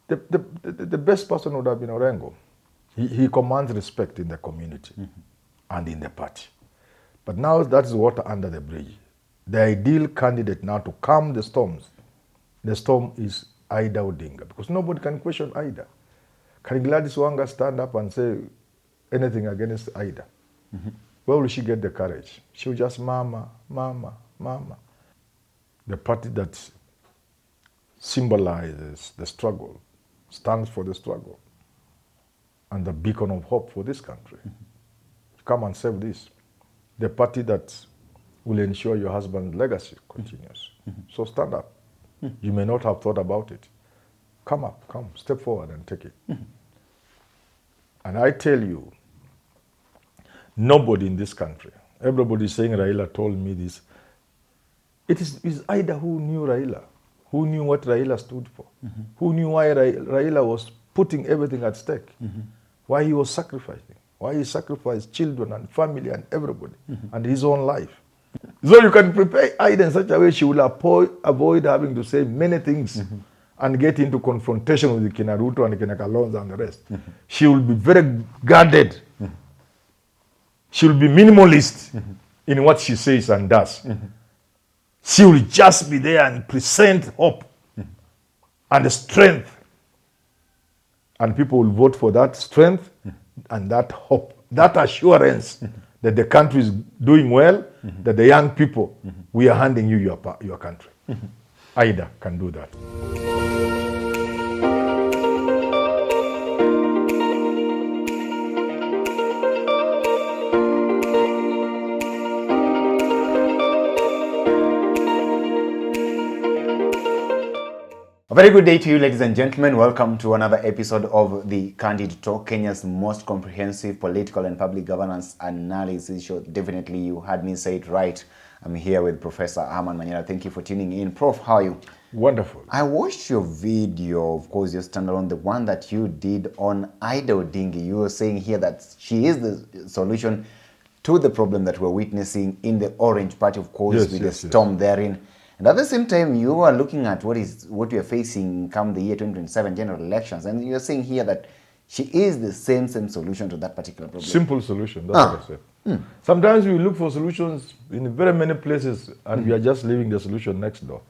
The best person would have been Orengo. He commands respect in the community and in the party. But now that's water under the bridge. The ideal candidate now to calm the storms, the storm is Ida Odinga, because nobody can question Ida. Can Gladys Wanga stand up and say anything against Ida? Where will she get the courage? She'll just mama, mama, mama. The party that symbolizes the struggle, stands for the struggle, and the beacon of hope for this country. Come and save this. The party that will ensure your husband's legacy continues. So stand up. You may not have thought about it. Come up, come, step forward and take it. And I tell you, nobody in this country, everybody saying Raila told me this, it is Ida who knew Raila, who knew what Raila stood for, who knew why Raila was putting everything at stake, why he was sacrificing, why he sacrificed children and family and everybody, and his own life. So you can prepare Ida in such a way she will avoid having to say many things and get into confrontation with the Ruto and Kalonzo and the rest. She will be very guarded. She will be minimalist in what she says and does. She will just be there and present hope and strength. And people will vote for that strength and that hope, that assurance that the country is doing well, that the young people, we are handing you your country. Ida can do that. A very good day to you, ladies and gentlemen. Welcome to another episode of the Candid Talk, Kenya's most comprehensive political and public governance analysis show. Definitely, you had me say it right. I'm here with Professor Herman Manyora. Thank you for tuning in. Prof, how are you? Wonderful. I watched your video, of course, your standalone, the one that you did on Ida Odinga. You were saying here that she is the solution to the problem that we're witnessing in the Orange Party, of course, with the storm therein. And at the same time, you are looking at what we are facing come the year 2027 general elections, and you're saying here that she is the same solution to that particular problem. Simple solution, that's what I said. Sometimes we look for solutions in very many places, and we are just leaving the solution next door.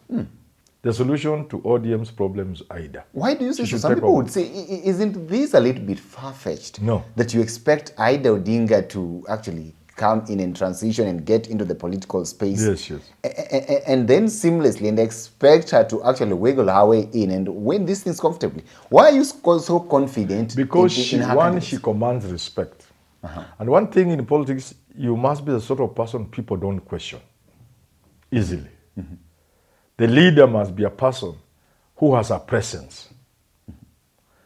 The solution to ODM's problems, Ida. Why do you say so? Some people would say, isn't this a little bit far-fetched? No. That you expect Ida Odinga to actually come in and transition and get into the political space. And then seamlessly, and expect her to actually wiggle her way in and win these things comfortably. Why are you so confident? Because she commands respect. And one thing in politics, you must be the sort of person people don't question easily. The leader must be a person who has a presence.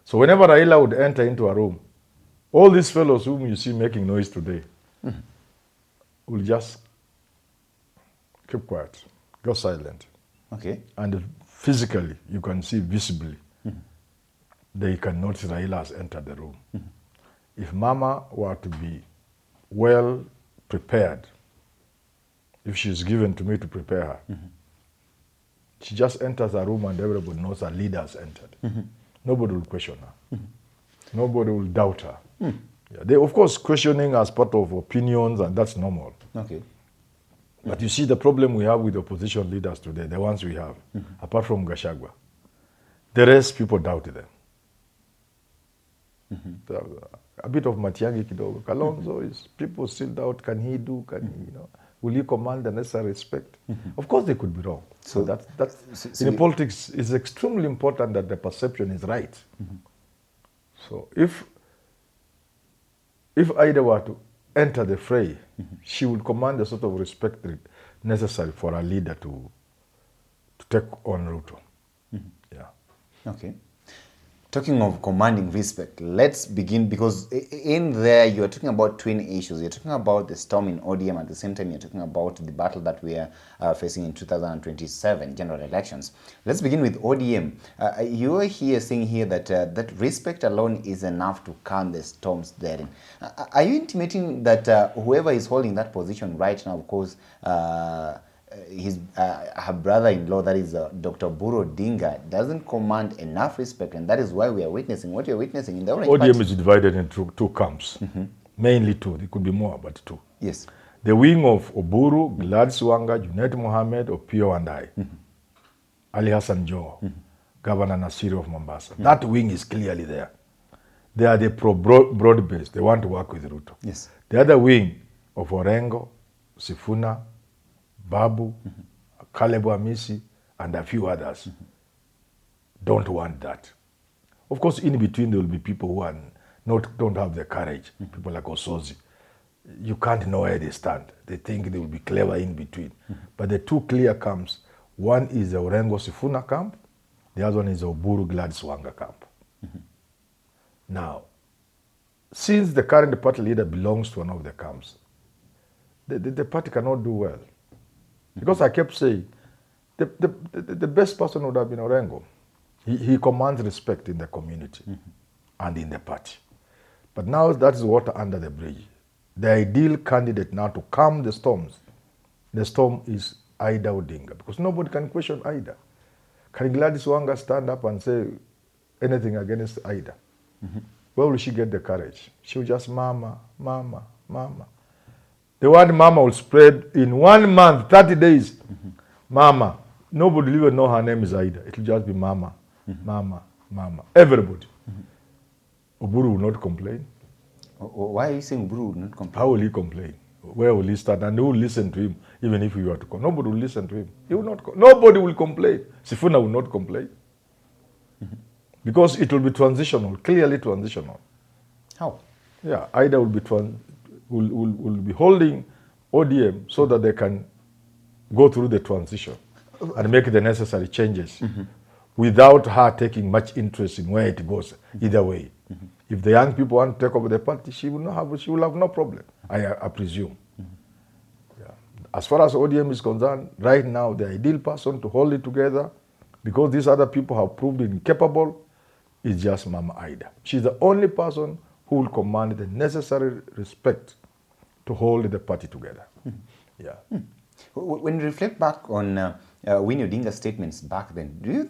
So whenever Raila would enter into a room, all these fellows whom you see making noise today, will just keep quiet, go silent. Okay. And physically, you can see visibly, they can notice Raila has entered the room. If Mama were to be well prepared, if she's given to me to prepare her, she just enters a room and everybody knows her leader has entered. Nobody will question her. Nobody will doubt her. Yeah, they, of course, questioning as part of opinions, and that's normal. Okay. But you see the problem we have with opposition leaders today, the ones we have, apart from Gachagua, the rest people doubt them. A bit of Matiangi Kidogo. Kalonzo is, people still doubt, can he do, will he command the necessary respect? Of course they could be wrong. So in politics, it's extremely important that the perception is right. So if Ida were to enter the fray, she would command the sort of respect necessary for a leader to take on Ruto. Yeah. Okay. Talking of commanding respect, let's begin, because in there you're talking about twin issues. You're talking about the storm in ODM, at the same time you're talking about the battle that we are facing in 2027 general elections. Let's begin with ODM. You are here saying here that that respect alone is enough to calm the storms therein. Are you intimating that whoever is holding that position right now, of course, her brother-in-law, that is Dr. Buru Odinga, doesn't command enough respect, and that is why we are witnessing what we are witnessing in the Orange ODM Party. is divided into two camps, mainly two. There could be more, but two. Yes. The wing of Oburu, Gladys Wanga, Junet Mohammed, Opio and I, Ali Hassan Joho, Governor Nasiri of Mombasa. That wing is clearly there. They are the broad-based. They want to work with Ruto. Yes. The other wing of Orengo, Sifuna, Babu, Caleb Amisi, and a few others don't want that. Of course, in between there will be people who are don't have the courage. People like Osozi. You can't know where they stand. They think they will be clever in between. But the two clear camps, one is the Orengo Sifuna camp, the other one is the Oburu Gladys Wanga camp. Now, since the current party leader belongs to one of the camps, the party cannot do well. Because I kept saying, the best person would have been Orengo. He commands respect in the community and in the party. But now that is water under the bridge. The ideal candidate now to calm the storms, the storm is Ida Odinga, because nobody can question Ida. Can Gladys Wanga stand up and say anything against Ida? Where will she get the courage? She will just mama, mama, mama. The word mama will spread in 1 month, 30 days. Mama. Nobody will even know her name is Ida. It will just be mama, mama, mama. Everybody. Oburu will not complain. Why are you saying Buru would not complain? How will he complain? Where will he start? And who will listen to him, even if we were to call? Nobody will listen to him. He will not. Nobody will complain. Sifuna will not complain. Because it will be transitional, clearly transitional. How? Yeah, Ida will be holding ODM so that they can go through the transition and make the necessary changes without her taking much interest in where it goes either way. If the young people want to take over the party, she will have no problem, I presume. Yeah. As far as ODM is concerned, right now the ideal person to hold it together, because these other people have proved incapable, is just Mama Ida. She's the only person who will command the necessary respect to hold the party together. Yeah. When you reflect back on Winnie Odinga's statements back then, do you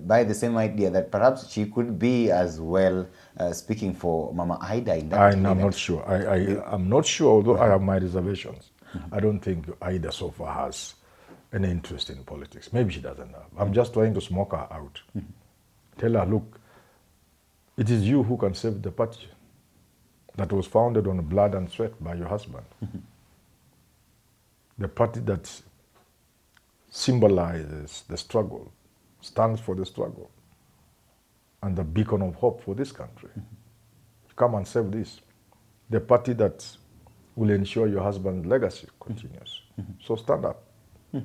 buy the same idea that perhaps she could be as well speaking for Mama Ida in that I'm not sure. I'm not sure, although I have my reservations. I don't think Ida so far has any interest in politics. Maybe she doesn't have. I'm just trying to smoke her out. Tell her, look, it is you who can save the party that was founded on blood and sweat by your husband. The party that symbolizes the struggle, stands for the struggle, and the beacon of hope for this country. Come and save this. The party that will ensure your husband's legacy continues. So stand up.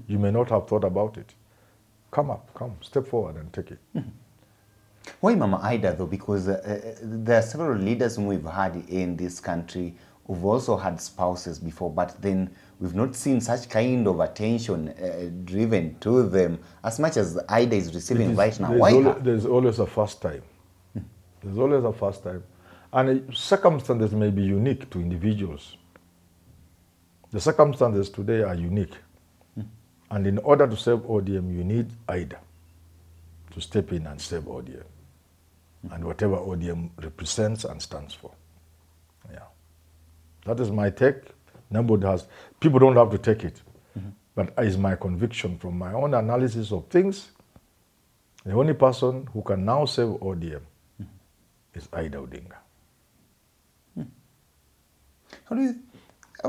You may not have thought about it. Come up, step forward and take it. Why Mama Ida though? Because there are several leaders whom we've had in this country who've also had spouses before, but then we've not seen such kind of attention driven to them as much as Ida is receiving right now. Why her? There's always a first time. There's always a first time. And circumstances may be unique to individuals. The circumstances today are unique. And in order to save ODM, you need Ida to step in and save ODM. And whatever ODM represents and stands for. Yeah. That is my take. People don't have to take it. But it's my conviction from my own analysis of things. The only person who can now save ODM is Ida Odinga. How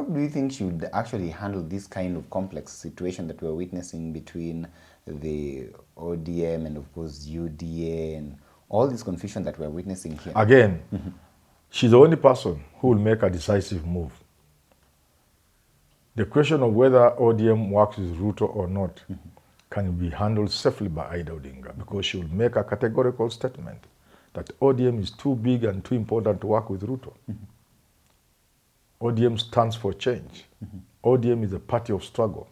do you think she would actually handle this kind of complex situation that we're witnessing between the ODM and, of course, UDA and all this confusion that we're witnessing here? Again, she's the only person who will make a decisive move. The question of whether ODM works with Ruto or not can be handled safely by Ida Odinga, because she will make a categorical statement that ODM is too big and too important to work with Ruto. ODM stands for change. ODM is a party of struggle.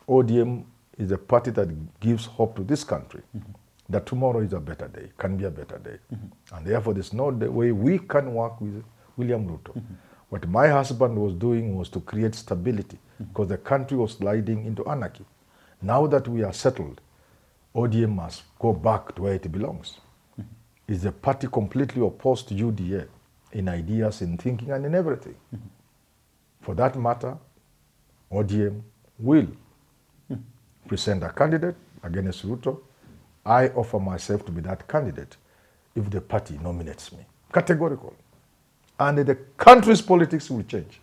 ODM is a party that gives hope to this country, that tomorrow is a better day, can be a better day. And therefore, there's no way we can work with William Ruto. What my husband was doing was to create stability because the country was sliding into anarchy. Now that we are settled, ODM must go back to where it belongs. Is a party completely opposed to UDA in ideas, in thinking, and in everything. For that matter, ODM will present a candidate against Ruto. I offer myself to be that candidate if the party nominates me. Categorical. And the country's politics will change.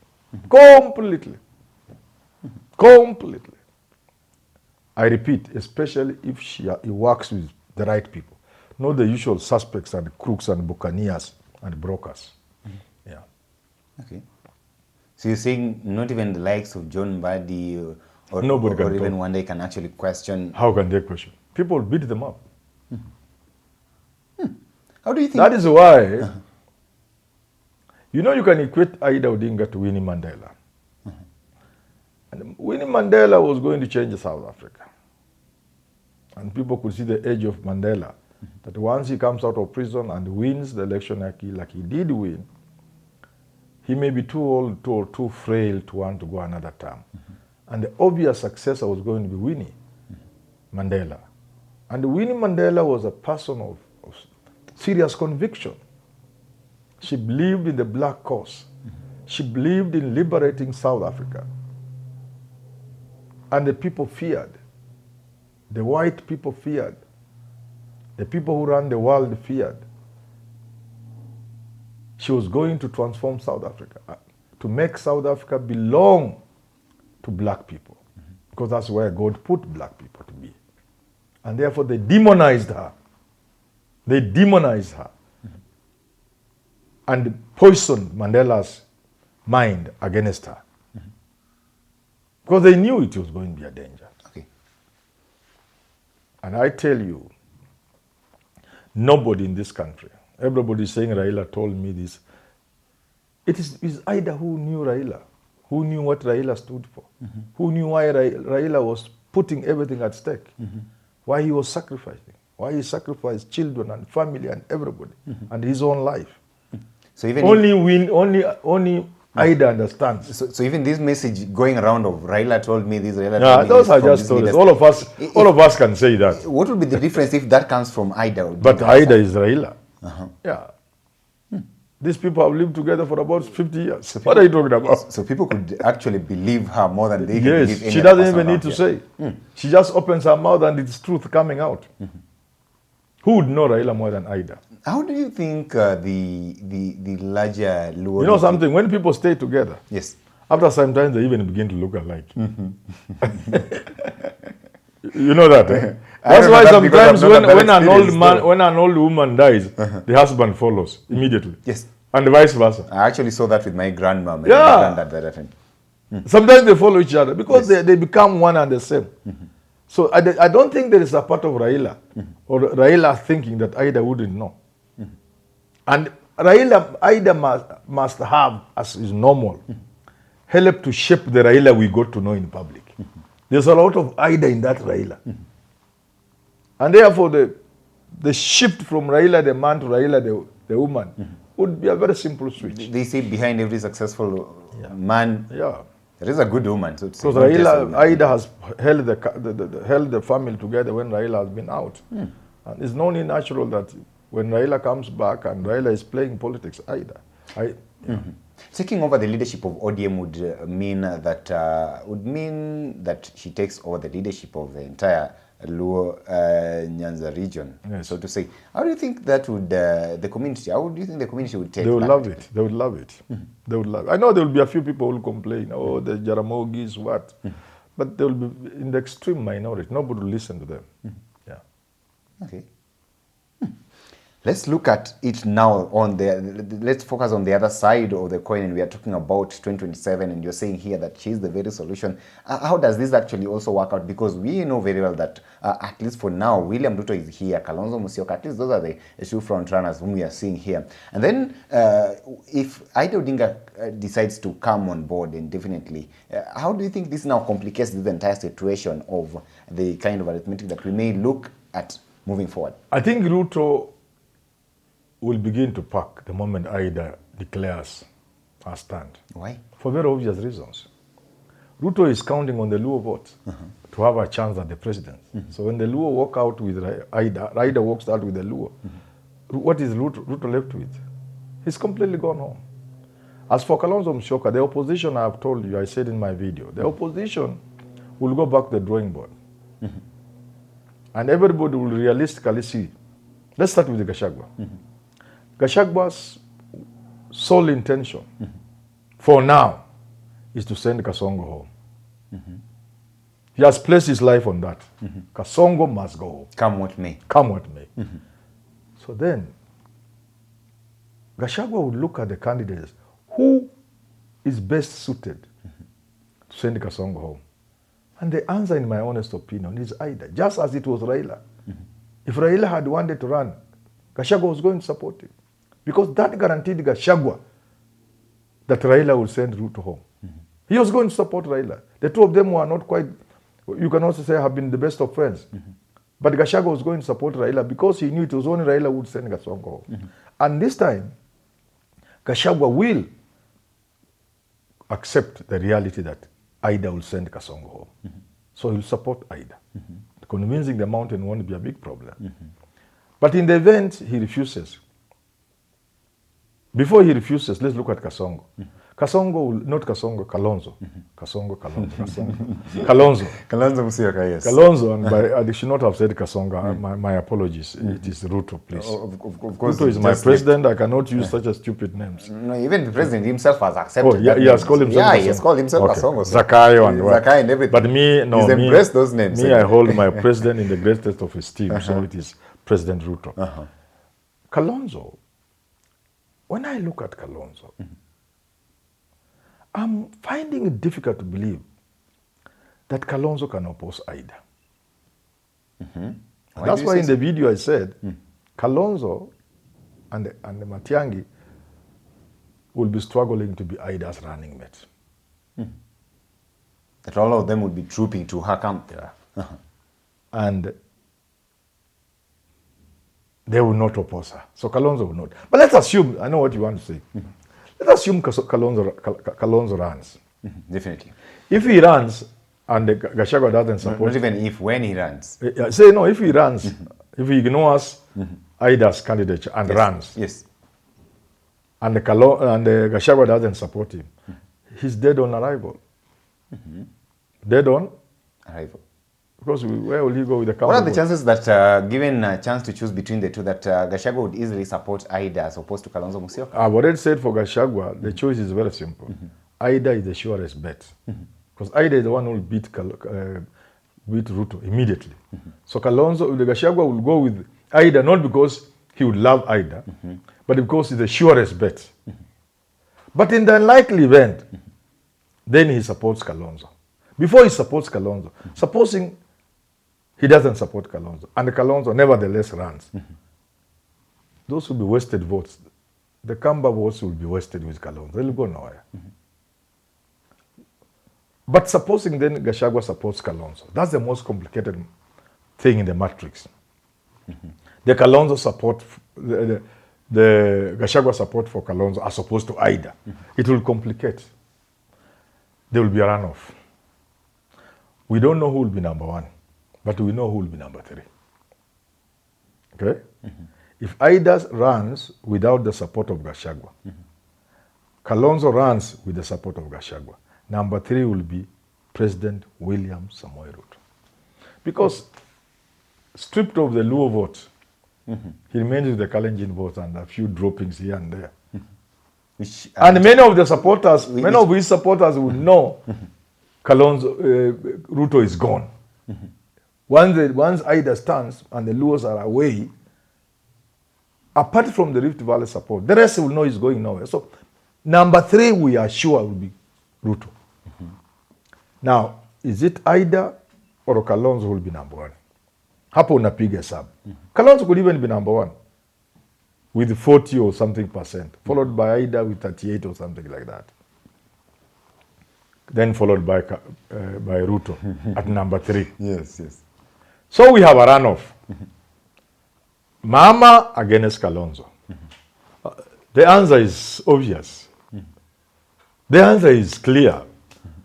Completely. Completely. I repeat, especially if he works with the right people. Not the usual suspects and crooks and buccaneers and brokers. Yeah. Okay. So you're saying not even the likes of John Mbadi or even talk. one day can actually question. How can they question? People beat them up. How do you think? That is why, you know, you can equate Ida Odinga to Winnie Mandela. And Winnie Mandela was going to change South Africa. And people could see the age of Mandela. That once he comes out of prison and wins the election like he did win, he may be too old or too frail to want to go another term. And the obvious successor was going to be Winnie Mandela. And Winnie Mandela was a person of serious conviction. She believed in the black cause. She believed in liberating South Africa. And the people feared. The white people feared. The people who ran the world feared. She was going to transform South Africa, to make South Africa belong to black people, because that's where God put black people to be. And therefore they demonized her. They demonized her. And poisoned Mandela's mind against her. Because they knew it was going to be a danger. Okay. And I tell you, nobody in this country, everybody is saying Raila told me this. It is Ida who knew Raila, who knew what Raila stood for, who knew why Raila was putting everything at stake, why he was sacrificing, why he sacrificed children and family and everybody, and his own life. So even only Ida understands. So even this message going around of Raila told me this, Raila told me those this are from just these stories. leaders. All of us can say that. What would be the difference if that comes from Ida? But Ida is Raila. Yeah. These people have lived together for about 50 years. What are you talking about? So people could actually believe her more than they can believe any she other doesn't person even need to say. She just opens her mouth and it's truth coming out. Who would know Raila more than Ida? How do you think the larger Luo... You know something? When people stay together, yes, after some time they even begin to look alike. You know that? Eh? That's why sometimes when an old woman dies, the husband follows immediately. Yes. And vice versa. I actually saw that with my grandmom and Yeah. my granddad by that time. Sometimes they follow each other because they become one and the same. So I don't think there is a part of Raila or Raila thinking that Ida wouldn't know. And Ida must have, as is normal, help to shape the Raila we got to know in public. There's a lot of Ida in that Raila. And therefore the shift from Raila the man to Raila the woman would be a very simple switch. They say behind every successful man, there is a good woman. So because Ida has held the family together when Raila has been out. And it's only natural that when Raila comes back and Raila is playing politics, Ida. Taking over the leadership of ODM would mean that she takes over the leadership of the entire Luo Nyanza region, so to say. How do you think that would the community? How do you think the community would take? They would love it. They would love it. They would love it. I know there will be a few people who will complain. Oh, the Jaramogis, what? But they will be in the extreme minority. Nobody will listen to them. Yeah. Okay. Let's look at it now let's focus on the other side of the coin, and we are talking about 2027, and you're saying here that she's the very solution. How does this actually also work out? Because we know very well that at least for now, William Ruto is here, Kalonzo Musyoka, at least those are the two front runners whom we are seeing here. And then if Ida Odinga decides to come on board indefinitely, how do you think this now complicates this entire situation of the kind of arithmetic that we may look at moving forward? I think Ruto will begin to pack the moment Ida declares a stand. Why? For very obvious reasons. Ruto is counting on the Luo vote to have a chance at the presidency. So when the Luo walk out with Ida walks out with the Luo, what is Ruto left with? He's completely gone home. As for Kalonzo Musyoka, the opposition, I have told you, I said in my video, the opposition will go back to the drawing board. And everybody will realistically see. Let's start with the Gachagua. Gachagua's sole intention for now is to send Kasongo home. He has placed his life on that. Kasongo must go home. Come what may. Come what may. So then, Gachagua would look at the candidates. Who is best suited to send Kasongo home? And the answer, in my honest opinion, is Ida, just as it was Raila. If Raila had wanted to run, Gachagua was going to support him. Because that guaranteed Gachagua that Raila would send Ruto home. He was going to support Raila. The two of them were not quite, you can also say, have been the best of friends. But Gachagua was going to support Raila because he knew it was only Raila who would send Kasongo home. And this time, Gachagua will accept the reality that Ida will send Kasongo home. So he'll support Ida. Convincing the mountain won't be a big problem. But in the event he refuses, before he refuses, let's look at Kasongo. Not Kasongo, Kalonzo. Kalonzo. Kalonzo Musyoka, yes. Kalonzo, and I should not have said Kasongo. My apologies. It is Ruto, please. Of course, Ruto is my president. I cannot use such a stupid names. No, even the president himself has accepted. Oh, yeah, he has called himself. Yeah, he has called himself Kasongo. Zakayo and what? Zakai and everything. But me, no. He's embraced those names. Me, I hold my president in the greatest of esteem. So it is President Ruto. Kalonzo. When I look at Kalonzo, I'm finding it difficult to believe that Kalonzo can oppose Ida. That's why in the video I said, Kalonzo and the Matiang'i will be struggling to be Ida's running mate. That all of them would be trooping to her camp. Yeah. And they will not oppose her. So Kalonzo will not. But let's assume, I know what you want to say. Let's assume Kalonzo runs. Definitely. If he runs and the Gachagua doesn't support... Not even if, when he runs. Say no, if he runs, if he ignores Ida's candidature and runs, yes, and the Gachagua doesn't support him, he's dead on arrival. Dead on arrival. Because where will he go with the counter? What are the chances that, given a chance to choose between the two, that Gachagua would easily support Ida as opposed to Kalonzo Musyoka? I've already said for Gachagua, the choice is very simple. Ida is the surest bet. Because Ida is the one who will beat Ruto immediately. So the Gachagua will go with Ida, not because he would love Ida, but because he's the surest bet. But in the unlikely event, then he supports Kalonzo. Before he supports Kalonzo, supposing he doesn't support Kalonzo, and Kalonzo nevertheless runs, those will be wasted votes. The Kamba votes will be wasted with Kalonzo. They'll go nowhere. But supposing then Gachagua supports Kalonzo, that's the most complicated thing in the matrix. The Kalonzo support, the Gachagua support for Kalonzo as opposed to Ida, it will complicate. There will be a runoff. We don't know who will be number one, but we know who will be number three. Okay? If Ida runs without the support of Gachagua, Kalonzo runs with the support of Gachagua, number three will be President William Samoei Ruto. Because stripped of the Luo vote, he remains with the Kalenjin vote and a few droppings here and there. And many of the supporters, many of his supporters would know Kalonzo, Ruto is gone. Once Ida stands and the Luos are away, apart from the Rift Valley support, the rest will know he's going nowhere. So number three, we are sure will be Ruto. Now, is it Ida or Kalonzo will be number one? Hapo unapiga hesabu. Kalonzo could even be number one with 40 or something %, followed by Ida with 38 or something like that. Then followed by Ruto at number three. Yes, yes. So we have a runoff. Mama against Kalonzo. The answer is obvious. The answer is clear.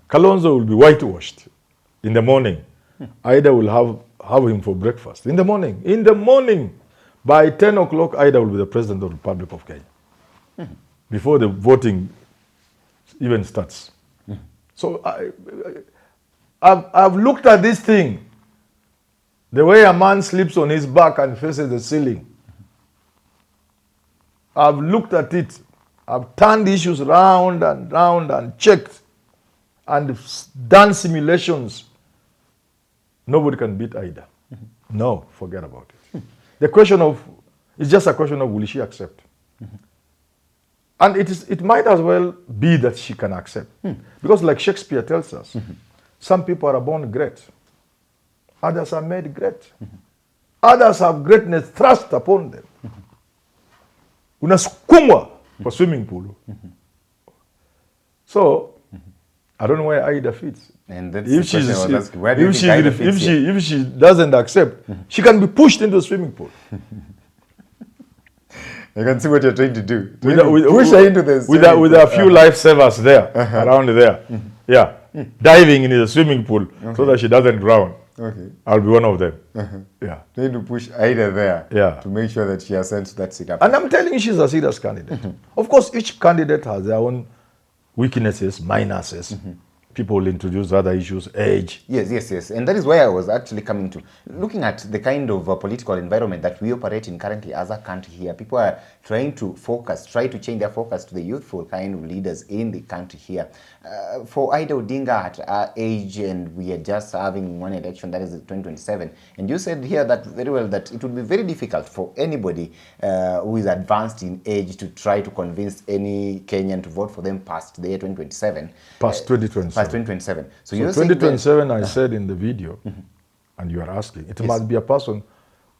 Kalonzo will be whitewashed in the morning. Ida will have him for breakfast. In the morning. In the morning. By 10 o'clock, Ida will be the president of the Republic of Kenya. Before the voting even starts. So I've looked at this thing. The way a man sleeps on his back and faces the ceiling. I've looked at it. I've turned issues round and round and checked and done simulations. Nobody can beat Ida. No, forget about it. The question of, it's just a question of will she accept? And it might as well be that she can accept. Because like Shakespeare tells us, some people are born great. Others are made great. Others have greatness thrust upon them. Unasukumwa kwa swimming pool. So, I don't know where Ida fits. And that's the question I was asking. Where do you think Ida fits here? If she doesn't accept, she can be pushed into the swimming pool. I can see what you're trying to do. Push her into the swimming pool. With a few lifesavers there, around there. Yeah. Diving into the swimming pool so that she doesn't drown. Okay. I'll be one of them. Yeah. Trying to push Ida there to make sure that she ascends that seat up. And I'm telling you, she's a serious candidate. Of course, each candidate has their own weaknesses, minuses. People will introduce other issues, age. Yes. And that is where I was actually coming to. Looking at the kind of political environment that we operate in currently as a country here, people are trying to try to change their focus to the youthful kind of leaders in the country here. For Ida Odinga at our age, and we are just having one election, that is 2027, and you said here that very well that it would be very difficult for anybody who is advanced in age to try to convince any Kenyan to vote for them past the year 2027. Past 2027. Past 2027. So you're 2027, I said in the video, and you are asking, it must be a person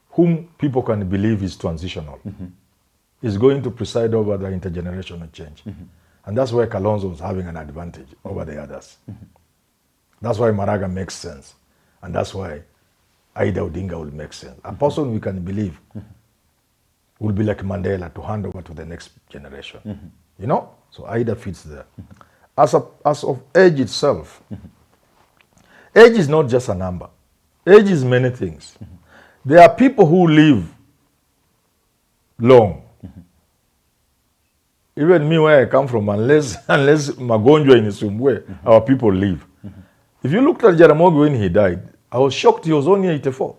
whom people can believe is transitional. Is going to preside over the intergenerational change. And that's where Kalonzo was having an advantage over the others. That's why Maraga makes sense. And that's why Ida Odinga will make sense. A person we can believe will be like Mandela to hand over to the next generation. You know? So Ida fits there. As of age itself, age is not just a number. Age is many things. There are people who live long. Even me, where I come from, unless Magonjwa in Isumbwe, our people live. If you looked at Jaramogi when he died, I was shocked he was only 84.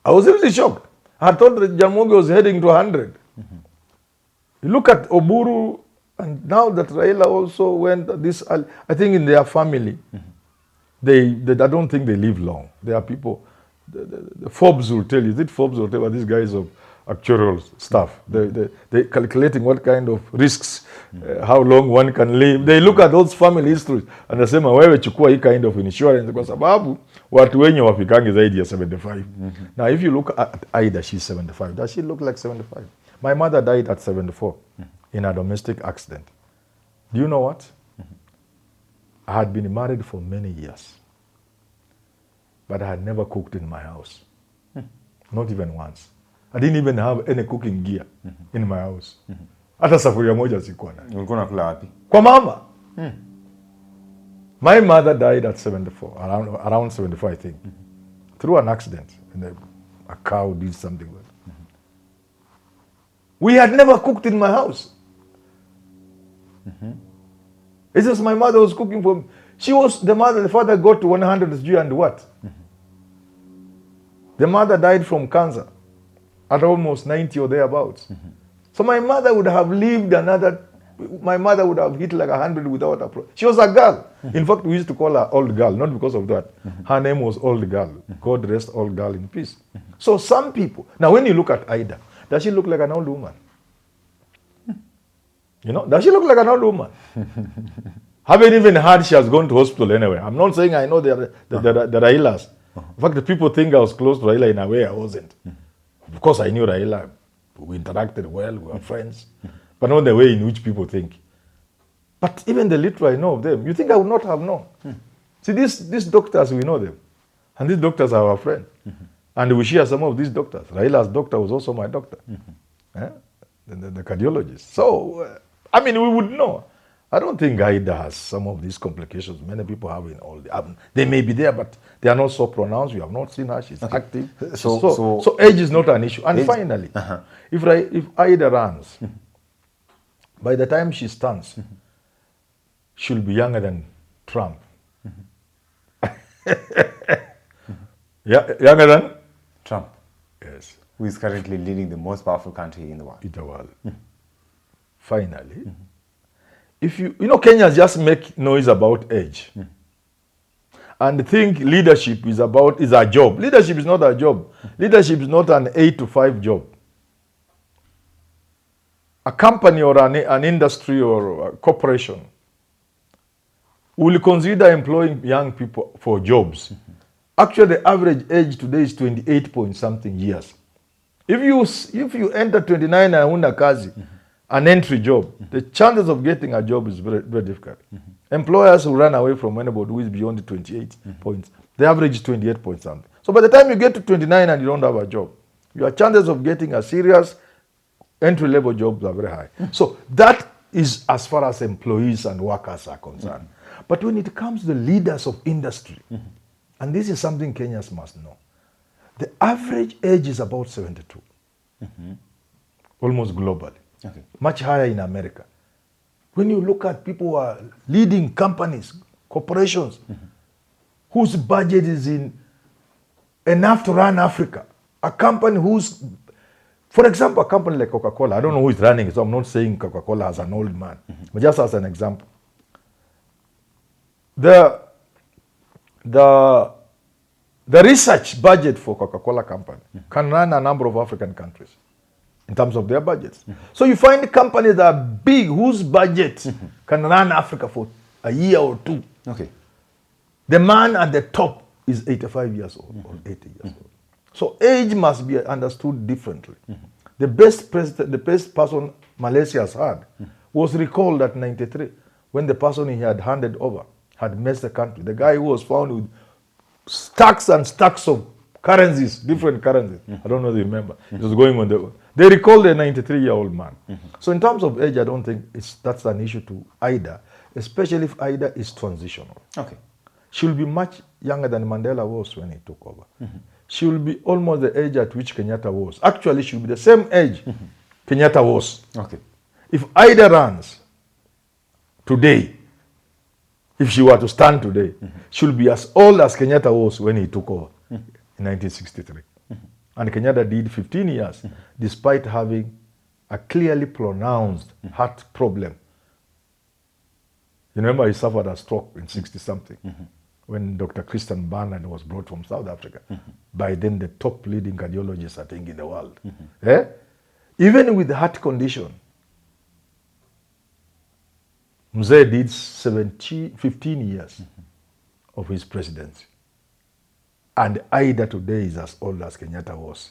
I was really shocked. I thought that Jaramogi was heading to 100. You look at Oburu, and now that Raila also went, this, I think in their family, they I don't think they live long. There are people, the Forbes will tell you, is it Forbes will tell you, these guys of actuarial stuff. They calculating what kind of risks, how long one can live. They look at those family histories and they say, wewe chukua hii kind of insurance kwa sababu watu wenye wafikangi zaidi ya 75. Now if you look at Ida, she's 75. Does she look like 75? My mother died at 74 in a domestic accident. Do you know what? I had been married for many years, but I had never cooked in my house. Not even once. I didn't even have any cooking gear in my house. Hata safuria moja sikuwa na. Ulikuwa unakula wapi? Kwa mama. My mother died at 74, around 75, I think, through an accident. And a cow did something with it. We had never cooked in my house. It's just my mother was cooking for me. She was the mother. The father got to 100 and what? The mother died from cancer at almost 90 or thereabouts. So my mother would have lived my mother would have hit like 100 without a problem. She was a girl. In fact, we used to call her old girl, not because of that. Her name was old girl. God rest old girl in peace. So some people, now when you look at Ida, does she look like an old woman? You know, does she look like an old woman? Haven't even heard she has gone to hospital anyway. I'm not saying I know the Railas. In fact, the people think I was close to Raila in a way I wasn't. Of course, I knew Raila. We interacted well, we were friends. But not the way in which people think. But even the little I know of them, you think I would not have known. See, these doctors, we know them. And these doctors are our friends. And we share some of these doctors. Raila's doctor was also my doctor. The cardiologist. So, I mean, we would know. I don't think Ida has some of these complications many people have in all the. They may be there, but they are not so pronounced. We have not seen her. She's active. So age is not an issue. And finally, if Ida runs, by the time she stands, she'll be younger than Trump. Younger than Trump. Yes. Who is currently leading the most powerful country in the world. Finally, if you Kenyans just make noise about age and think leadership is a job. Leadership is not a job. Leadership is not an 8 to 5 job. A company or an industry or a corporation will consider employing young people for jobs. Actually, the average age today is 28 point something years. If you enter 29 and una kazi, an entry job, the chances of getting a job is very, very difficult. Employers will run away from anybody who is beyond 28 points. The average is 28 point something. So by the time you get to 29 and you don't have a job, your chances of getting a serious entry-level jobs are very high. So that is as far as employees and workers are concerned. But when it comes to the leaders of industry, and this is something Kenyans must know, the average age is about 72, almost globally. Much higher in America. When you look at people who are leading companies, corporations, whose budget is enough to run Africa, a company whose, for example, a company like Coca-Cola, I don't know who is running it, so I'm not saying Coca-Cola as an old man, but just as an example. The research budget for Coca-Cola company can run a number of African countries in terms of their budgets. So you find companies that are big, whose budget can run Africa for a year or two. The man at the top is 85 years old or 80 years old. So age must be understood differently. The best person Malaysia has had was recalled at 93 when the person he had handed over had messed the country. The guy who was found with stacks and stacks of currencies, different currencies. I don't know if you remember. It was going on they recalled a 93-year-old man. So in terms of age, I don't think that's an issue to Ida, especially if Ida is transitional. She'll be much younger than Mandela was when he took over. She will be almost the age at which Kenyatta was. Actually, she'll be the same age Kenyatta was. If Ida runs today, if she were to stand today, she'll be as old as Kenyatta was when he took over in 1963. And Kenyatta did 15 years, despite having a clearly pronounced heart problem. You remember he suffered a stroke in 60-something when Dr. Christian Barnard was brought from South Africa. By then, the top leading cardiologist, I think, in the world. Even with the heart condition, Mzee did 15 years of his presidency. And Ida today is as old as Kenyatta was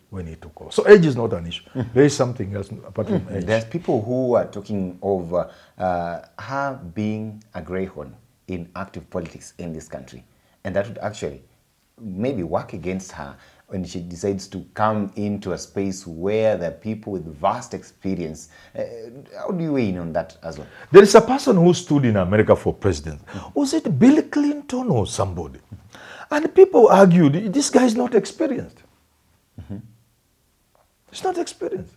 when he took over. So age is not an issue. There is something else apart from age. There's people who are talking of her being a greyhound in active politics in this country. And that would actually maybe work against her when she decides to come into a space where there are people with vast experience. How do you weigh in on that as well? There is a person who stood in America for president. Was it Bill Clinton or somebody? And people argued, this guy is not experienced. He's not experienced.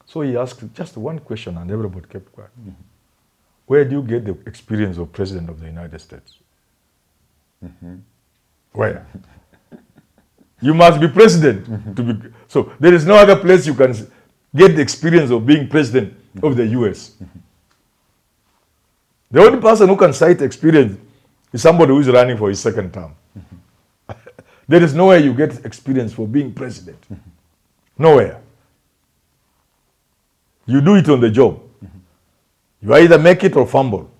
So he asked just one question and everybody kept quiet. Where do you get the experience of President of the United States? Where? You must be president to be. So there is no other place you can get the experience of being president of the US. The only person who can cite experience is somebody who is running for his second term. There is nowhere you get experience for being president. Nowhere. You do it on the job. You either make it or fumble.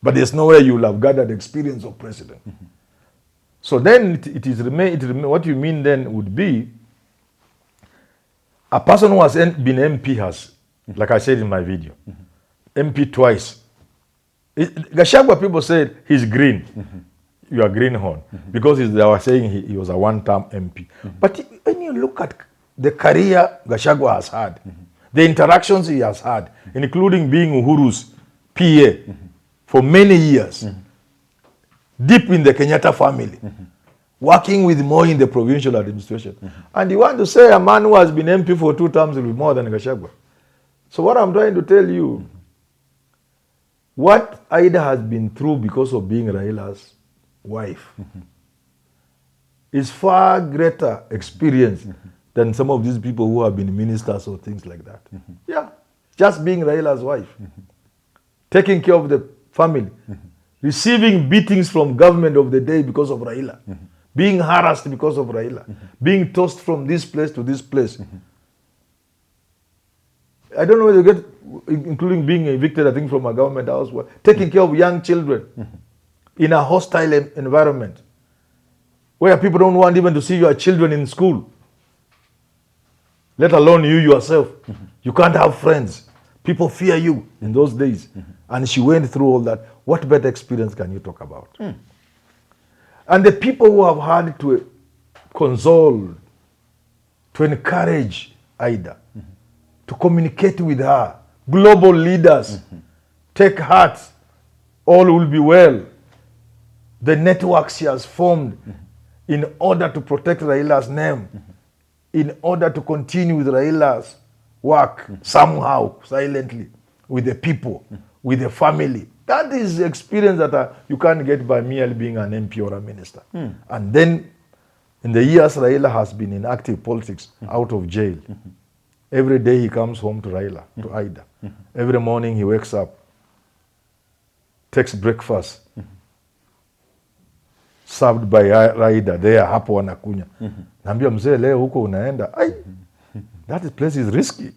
But there's nowhere you will have gathered experience of president. So then what you mean then would be a person who has been MP has, like I said in my video, MP twice. Gachagua people said he's green. You are greenhorn. Because they were saying he was a one-term MP. But when you look at the career Gachagua has had, the interactions he has had, including being Uhuru's PA for many years, deep in the Kenyatta family, working with more in the provincial administration. And you want to say a man who has been MP for 2 terms will be more than Gachagua. So what I'm trying to tell you, what Ida has been through because of being Raila's wife is far greater experience than some of these people who have been ministers or things like that. Yeah, just being Raila's wife, taking care of the family, receiving beatings from government of the day because of Raila, being harassed because of Raila, being tossed from this place to this place. I don't know whether you get, including being evicted, I think, from a government house, taking care of young children in a hostile environment where people don't want even to see your children in school, let alone you yourself. You can't have friends. People fear you in those days. And she went through all that. What better experience can you talk about? And the people who have had to console, to encourage Ida, to communicate with her, global leaders, take heart, all will be well. The network she has formed in order to protect Raila's name, in order to continue with Raila's work somehow, silently, with the people, with the family. That is the experience that you can't get by merely being an MP or a minister. And then, in the years Raila has been in active politics, out of jail, every day he comes home to Raila, to Ida. Every morning he wakes up, takes breakfast, served by Raida, there hapo wanakunya. Naambia mzee leo huko unaenda. That place is risky.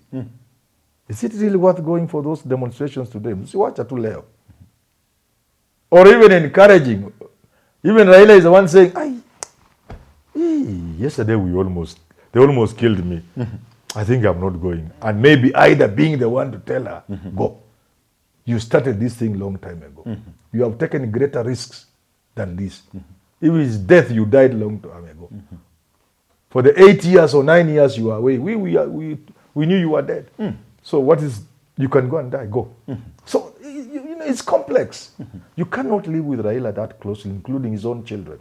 Is it really worth going for those demonstrations today? Msiwacha tu leo. Or even encouraging. Even Raila is the one saying, yesterday they almost killed me. I think I'm not going. And maybe Ida being the one to tell her, go. You started this thing long time ago. You have taken greater risks than this. If it's death, you died long time ago. For the 8 years or 9 years you are away, we knew you were dead. So what is, you can go and die, go. So, you know, it's complex. You cannot live with Raila that closely, including his own children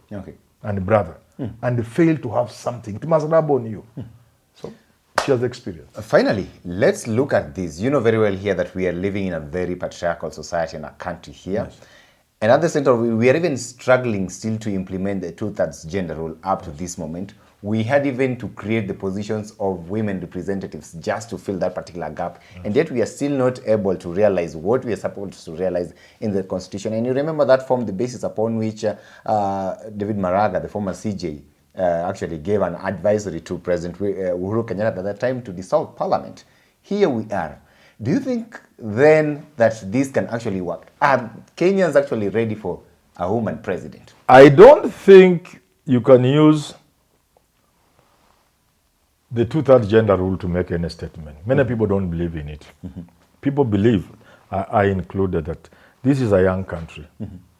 and brother, and fail to have something. It must rub on you. So, she has experience. Finally, let's look at this. You know very well here that we are living in a very patriarchal society in our country here. Yes. And at the center, we are even struggling still to implement the 2/3 gender rule up to this moment. We had even to create the positions of women representatives just to fill that particular gap. And yet we are still not able to realize what we are supposed to realize in the constitution. And you remember that formed the basis upon which David Maraga, the former CJ, actually gave an advisory to President Uhuru Kenyatta at that time to dissolve parliament. Here we are. Do you think then that this can actually work? Are Kenyans actually ready for a woman president? I don't think you can use the 2/3 gender rule to make any statement. Many people don't believe in it. People believe, I included, that this is a young country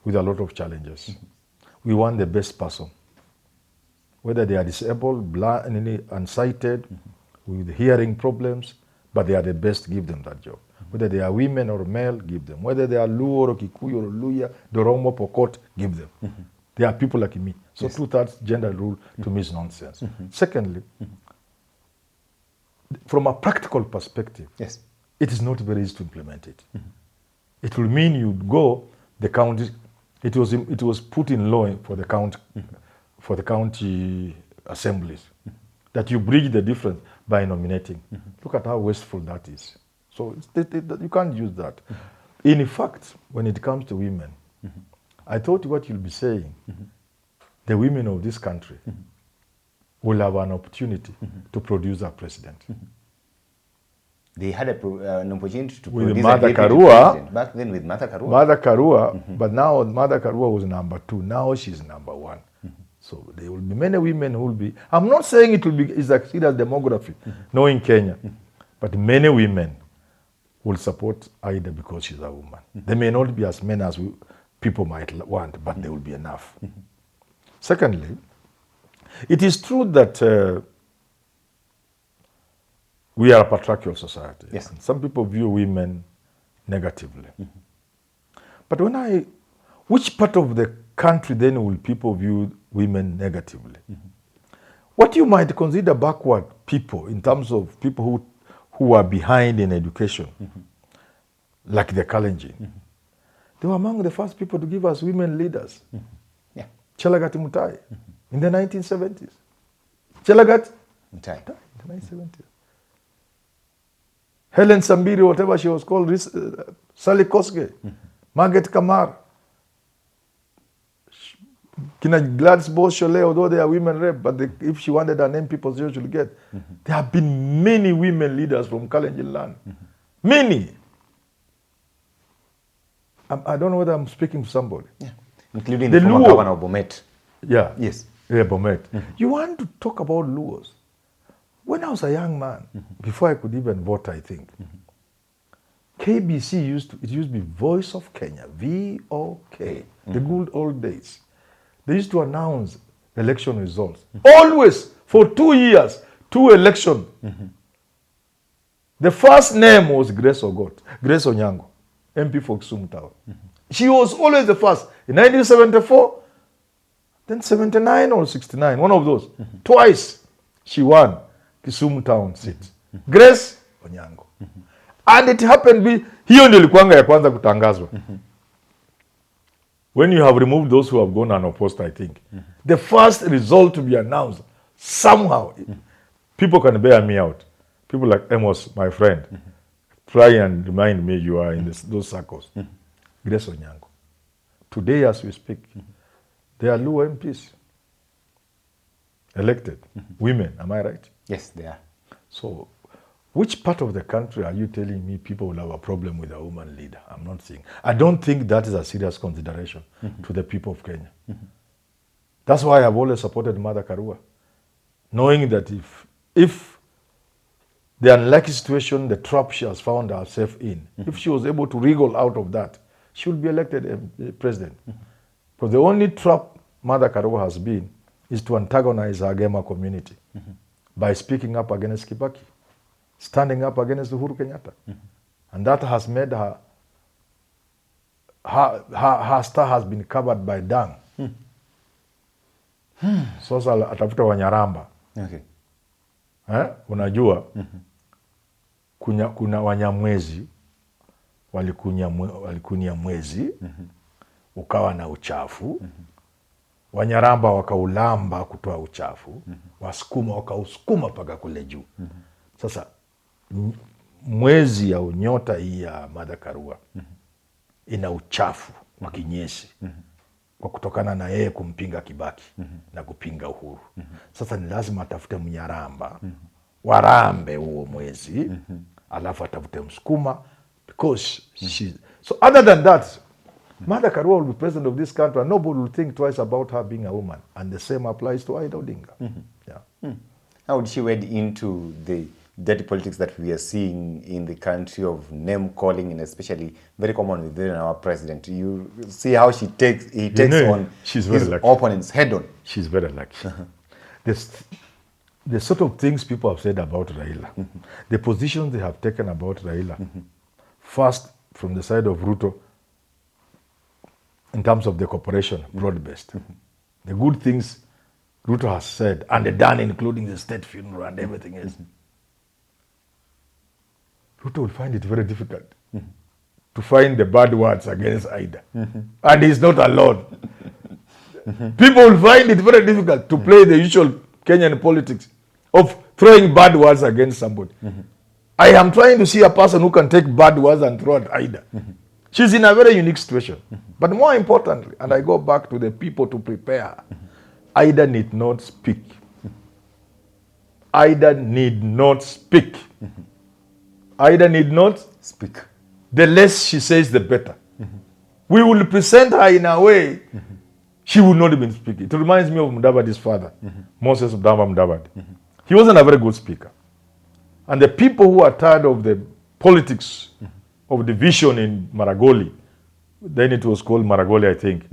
with a lot of challenges. We want the best person. Whether they are disabled, blind, unsighted, with hearing problems, but they are the best, give them that job. Whether they are women or male, give them. Whether they are Luo or Kikuyu or Luya, Doromo, Pokot, give them. They are people like me. So 2/3 gender rule to me is nonsense. Secondly, from a practical perspective, it is not very easy to implement it. It will mean you go, the county, it was put in law for the county assemblies, that you bridge the difference by nominating. Look at how wasteful that is. So you can't use that. In fact, when it comes to women, I thought what you'll be saying, the women of this country will have an opportunity to produce a president. They had an opportunity to with produce Mother a deputy Karua, president. Back then with Mother Karua. Mother Karua, but now Mother Karua was number 2. Now she's number 1. So there will be many women who will be, I'm not saying it will be as succeed as demography, no, in Kenya, but many women will support Ida because she's a woman. There may not be as many as people might want, but there will be enough. Secondly, it is true that we are a patriarchal society. Yes. And some people view women negatively. But which part of the country then will people view women negatively? What you might consider backward people in terms of people who are behind in education, like the Kalenjin, they were among the first people to give us women leaders. Yeah. Chelagat Mutai in the 1970s. Chelagat Mutai in the 1970s. Helen Sambiri, whatever she was called, Sally Koske, Margaret Kamar, Kina Gladys Boschole, although they are women rep, but if she wanted an MP position, she would get. There have been many women leaders from Kalenjin land. Many. I don't know whether I'm speaking to somebody. Yeah. Including the former governor of Bomet. Yeah. Yes. Yeah, Bomet. You want to talk about Luos. When I was a young man, before I could even vote, I think, KBC used to be Voice of Kenya, VOK, the good old days. They used to announce election results. Always, for 2 years, 2 elections. The first name was Grace Onyango, MP for Kisumu Town. She was always the first. In 1974, then 79 or 69, one of those. Twice, she won Kisumu Town seat. Grace Onyango. And it happened, hiyo ndio ilikuwanga ya kwanza kutangazwa. When you have removed those who have gone unopposed, I think, the first result to be announced, somehow, people can bear me out. People like Amos, my friend, try and remind me you are in those circles. Grace Onyango. Today, as we speak, they are Luo MPs. Elected. Women, am I right? Yes, they are. So, which part of the country are you telling me people will have a problem with a woman leader? I'm not saying. I don't think that is a serious consideration to the people of Kenya. That's why I've always supported Mother Karua, knowing that if the unlucky situation, the trap she has found herself in, if she was able to wriggle out of that, she will be elected president. Because the only trap Mother Karua has been is to antagonize her Gema community by speaking up against Kibaki, standing up against Uhuru Kenyatta. And that has made her star has been covered by dung. Sasa atafuta Wanyaramba. Okay. Unajua, kuna Wanyamwezi walikunia mwezi, ukawa na uchafu. Wanyaramba wakaulamba kutoa uchafu. Wasukuma wakausukuma paka kule juu. Sasa mwezi au nyota hii ya Mother Karua ina uchafu wa kinyesi kwa kutokana na yeye kumpinga Kibaki na kupinga Uhuru. Sasa ni lazima atafute Mnyaramba warambe huo mwezi, alafu atafute Msukuma, because so other than that, Mother Karua will be president of this country and nobody will think twice about her being a woman. And the same applies to Ida Odinga. Yeah. How would she wade into the dirty politics that we are seeing in the country of name calling, and especially very common within our president? You see how he takes on his opponents head on. She's very lucky. The sort of things people have said about Raila, the positions they have taken about Raila, first from the side of Ruto, in terms of the cooperation, broad-based. The good things Ruto has said and done, including the state funeral and everything else. Ruto will find it very difficult to find the bad words against Ida. And he's not alone. People will find it very difficult to play the usual Kenyan politics of throwing bad words against somebody. I am trying to see a person who can take bad words and throw at Ida. She's in a very unique situation. But more importantly, and I go back to the people to prepare her, Ida need not speak. Ida need not speak. Ida need not speak. The less she says, the better. We will present her in a way she would not even speak. It reminds me of Mudavadi's father, Moses Mudavadi. He wasn't a very good speaker. And the people who are tired of the politics of division in Maragoli, then it was called Maragoli, I think,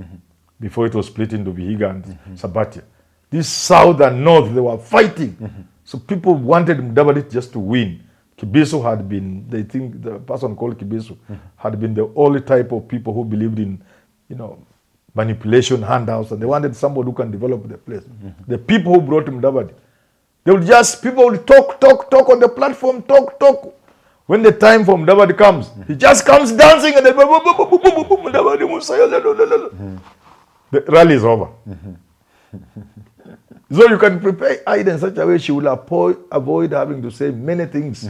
before it was split into Vihiga and Sabatia. This south and north, they were fighting. So people wanted Mudavadi just to win, Kibisu had been, they think the person called Kibisu had been the only type of people who believed in, manipulation, handouts, and they wanted somebody who can develop the place. The people who brought Mudavadi, people would talk on the platform, talk. When the time for Mudavadi comes, he just comes dancing and then the rally is over. So you can prepare Ida in such a way she will avoid having to say many things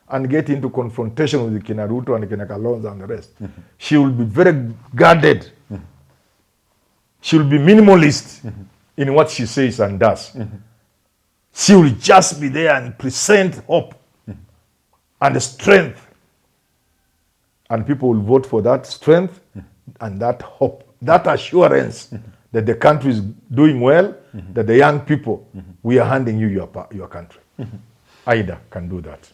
and get into confrontation with the Ruto and Kalonzo and the rest. She will be very guarded. She will be minimalist in what she says and does. She will just be there and present hope and strength. And people will vote for that strength and that hope, that assurance that the country is doing well, that the young people, we are handing you your country. Ida can do that.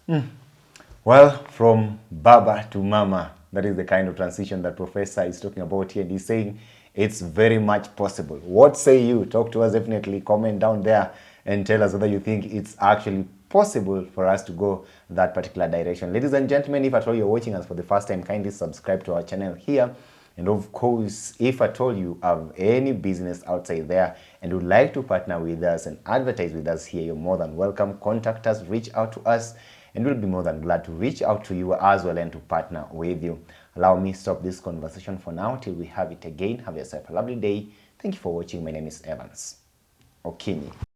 Well, from Baba to Mama, that is the kind of transition that Professor is talking about here. And he's saying it's very much possible. What say you? Talk to us definitely. Comment down there and tell us whether you think it's actually possible for us to go that particular direction. Ladies and gentlemen, if at all you're watching us for the first time, kindly subscribe to our channel here. And of course, if at all you have any business outside there and would like to partner with us and advertise with us here, you're more than welcome. Contact us, reach out to us, and we'll be more than glad to reach out to you as well and to partner with you. Allow me to stop this conversation for now till we have it again. Have yourself a lovely day. Thank you for watching. My name is Evans Okinyi.